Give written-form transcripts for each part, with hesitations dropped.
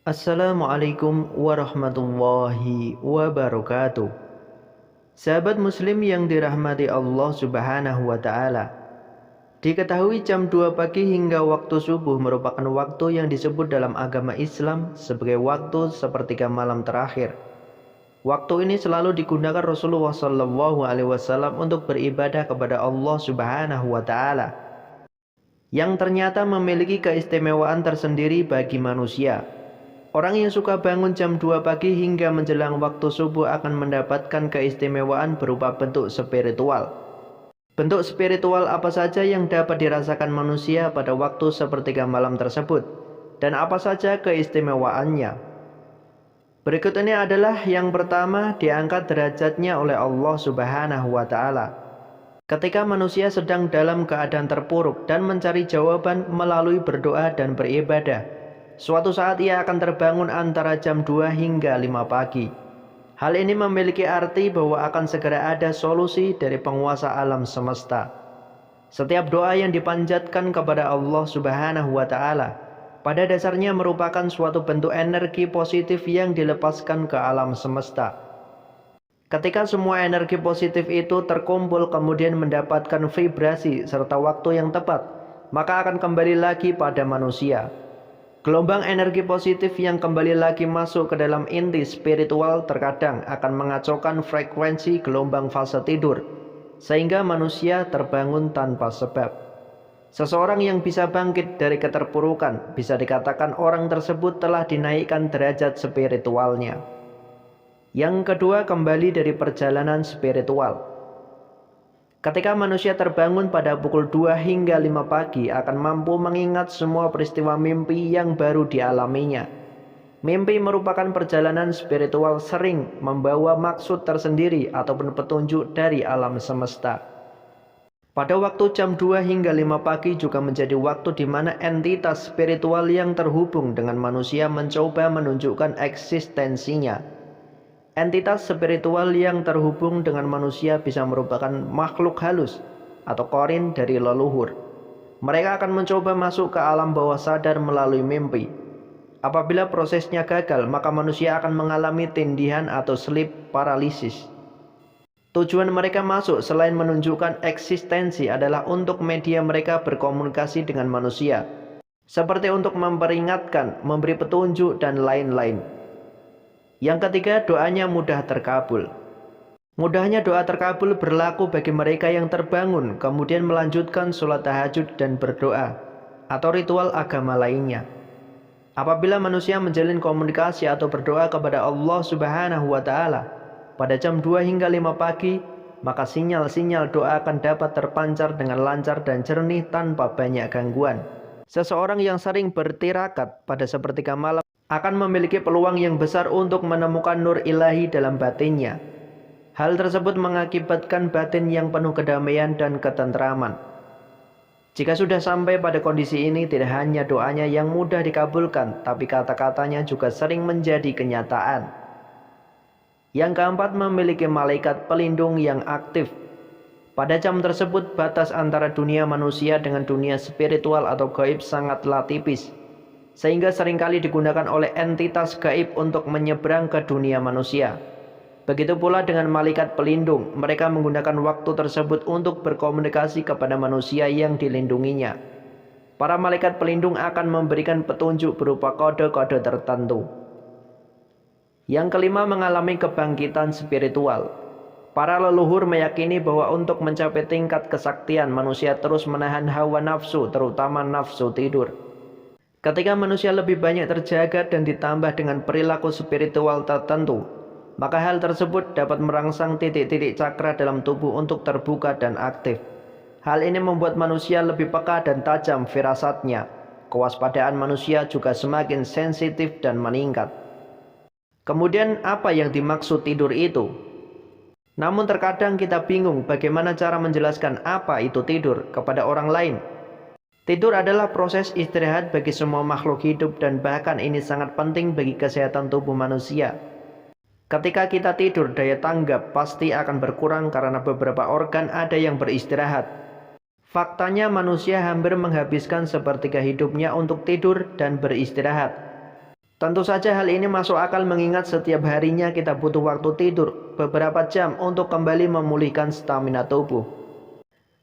Assalamualaikum warahmatullahi wabarakatuh. Sahabat muslim yang dirahmati Allah subhanahu wa ta'ala, diketahui jam 2 pagi hingga waktu subuh merupakan waktu yang disebut dalam agama Islam sebagai waktu sepertiga malam terakhir. Waktu ini selalu digunakan Rasulullah SAW untuk beribadah kepada Allah subhanahu wa ta'ala, yang ternyata memiliki keistimewaan tersendiri bagi manusia. Orang yang suka bangun jam 2 pagi hingga menjelang waktu subuh akan mendapatkan keistimewaan berupa bentuk spiritual. Bentuk spiritual apa saja yang dapat dirasakan manusia pada waktu sepertiga malam tersebut, dan apa saja keistimewaannya? Berikut ini adalah yang pertama, diangkat derajatnya oleh Allah subhanahu wa ta'ala. Ketika manusia sedang dalam keadaan terpuruk dan mencari jawaban melalui berdoa dan beribadah, suatu saat ia akan terbangun antara jam 2 hingga 5 pagi. Hal ini memiliki arti bahwa akan segera ada solusi dari penguasa alam semesta. Setiap doa yang dipanjatkan kepada Allah subhanahu wa ta'ala pada dasarnya merupakan suatu bentuk energi positif yang dilepaskan ke alam semesta. Ketika semua energi positif itu terkumpul kemudian mendapatkan vibrasi serta waktu yang tepat, maka akan kembali lagi pada manusia. Gelombang energi positif yang kembali lagi masuk ke dalam inti spiritual terkadang akan mengacaukan frekuensi gelombang fase tidur, sehingga manusia terbangun tanpa sebab. Seseorang yang bisa bangkit dari keterpurukan, bisa dikatakan orang tersebut telah dinaikkan derajat spiritualnya. Yang kedua, kembali dari perjalanan spiritual. Ketika manusia terbangun pada pukul 2 hingga 5 pagi akan mampu mengingat semua peristiwa mimpi yang baru dialaminya. Mimpi merupakan perjalanan spiritual sering membawa maksud tersendiri ataupun petunjuk dari alam semesta. Pada waktu jam 2 hingga 5 pagi juga menjadi waktu di mana entitas spiritual yang terhubung dengan manusia mencoba menunjukkan eksistensinya. Entitas spiritual yang terhubung dengan manusia bisa merupakan makhluk halus atau korin dari leluhur. Mereka akan mencoba masuk ke alam bawah sadar melalui mimpi. Apabila prosesnya gagal, maka manusia akan mengalami tindihan atau sleep paralysis. Tujuan mereka masuk selain menunjukkan eksistensi adalah untuk media mereka berkomunikasi dengan manusia, seperti untuk memperingatkan, memberi petunjuk, dan lain-lain. Yang ketiga, doanya mudah terkabul. Mudahnya doa terkabul berlaku bagi mereka yang terbangun kemudian melanjutkan sholat tahajud dan berdoa atau ritual agama lainnya. Apabila manusia menjalin komunikasi atau berdoa kepada Allah subhanahu wa ta'ala pada jam 2 hingga 5 pagi, maka sinyal-sinyal doa akan dapat terpancar dengan lancar dan jernih tanpa banyak gangguan. Seseorang yang sering bertirakat pada sepertiga malam akan memiliki peluang yang besar untuk menemukan nur ilahi dalam batinnya. Hal tersebut mengakibatkan batin yang penuh kedamaian dan ketentraman. Jika sudah sampai pada kondisi ini, tidak hanya doanya yang mudah dikabulkan, tapi kata-katanya juga sering menjadi kenyataan. Yang keempat, memiliki malaikat pelindung yang aktif. Pada jam tersebut, batas antara dunia manusia dengan dunia spiritual atau gaib sangatlah tipis, sehingga seringkali digunakan oleh entitas gaib untuk menyeberang ke dunia manusia. Begitu pula dengan malaikat pelindung, mereka menggunakan waktu tersebut untuk berkomunikasi kepada manusia yang dilindunginya. Para malaikat pelindung akan memberikan petunjuk berupa kode-kode tertentu. Yang kelima, mengalami kebangkitan spiritual. Para leluhur meyakini bahwa untuk mencapai tingkat kesaktian, manusia terus menahan hawa nafsu, terutama nafsu tidur. Ketika manusia lebih banyak terjaga dan ditambah dengan perilaku spiritual tertentu, maka hal tersebut dapat merangsang titik-titik cakra dalam tubuh untuk terbuka dan aktif. Hal ini membuat manusia lebih peka dan tajam firasatnya. Kewaspadaan manusia juga semakin sensitif dan meningkat. Kemudian apa yang dimaksud tidur itu? Namun terkadang kita bingung bagaimana cara menjelaskan apa itu tidur kepada orang lain. Tidur adalah proses istirahat bagi semua makhluk hidup dan bahkan ini sangat penting bagi kesehatan tubuh manusia. Ketika kita tidur, daya tanggap pasti akan berkurang karena beberapa organ ada yang beristirahat. Faktanya manusia hampir menghabiskan sepertiga hidupnya untuk tidur dan beristirahat. Tentu saja hal ini masuk akal mengingat setiap harinya kita butuh waktu tidur beberapa jam untuk kembali memulihkan stamina tubuh.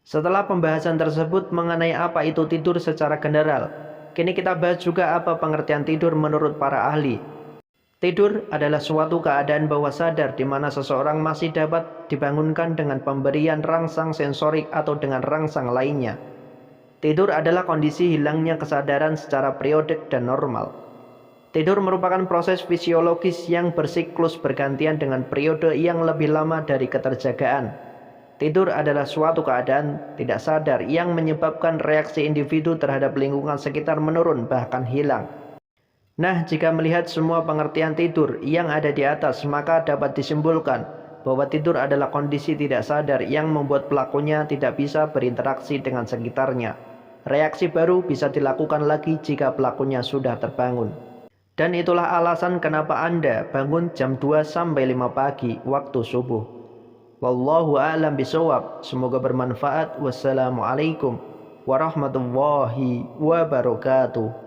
Setelah pembahasan tersebut mengenai apa itu tidur secara general, kini kita bahas juga apa pengertian tidur menurut para ahli. Tidur adalah suatu keadaan bawah sadar di mana seseorang masih dapat dibangunkan dengan pemberian rangsang sensorik atau dengan rangsang lainnya. Tidur adalah kondisi hilangnya kesadaran secara periodik dan normal. Tidur merupakan proses fisiologis yang bersiklus bergantian dengan periode yang lebih lama dari keterjagaan. Tidur adalah suatu keadaan tidak sadar yang menyebabkan reaksi individu terhadap lingkungan sekitar menurun bahkan hilang. Nah, jika melihat semua pengertian tidur yang ada di atas, maka dapat disimpulkan bahwa tidur adalah kondisi tidak sadar yang membuat pelakunya tidak bisa berinteraksi dengan sekitarnya. Reaksi baru bisa dilakukan lagi jika pelakunya sudah terbangun. Dan itulah alasan kenapa Anda bangun jam 2 sampai 5 pagi waktu subuh. Wallahu a'lam bishawab. Semoga bermanfaat. Wassalamualaikum warahmatullahi wabarakatuh.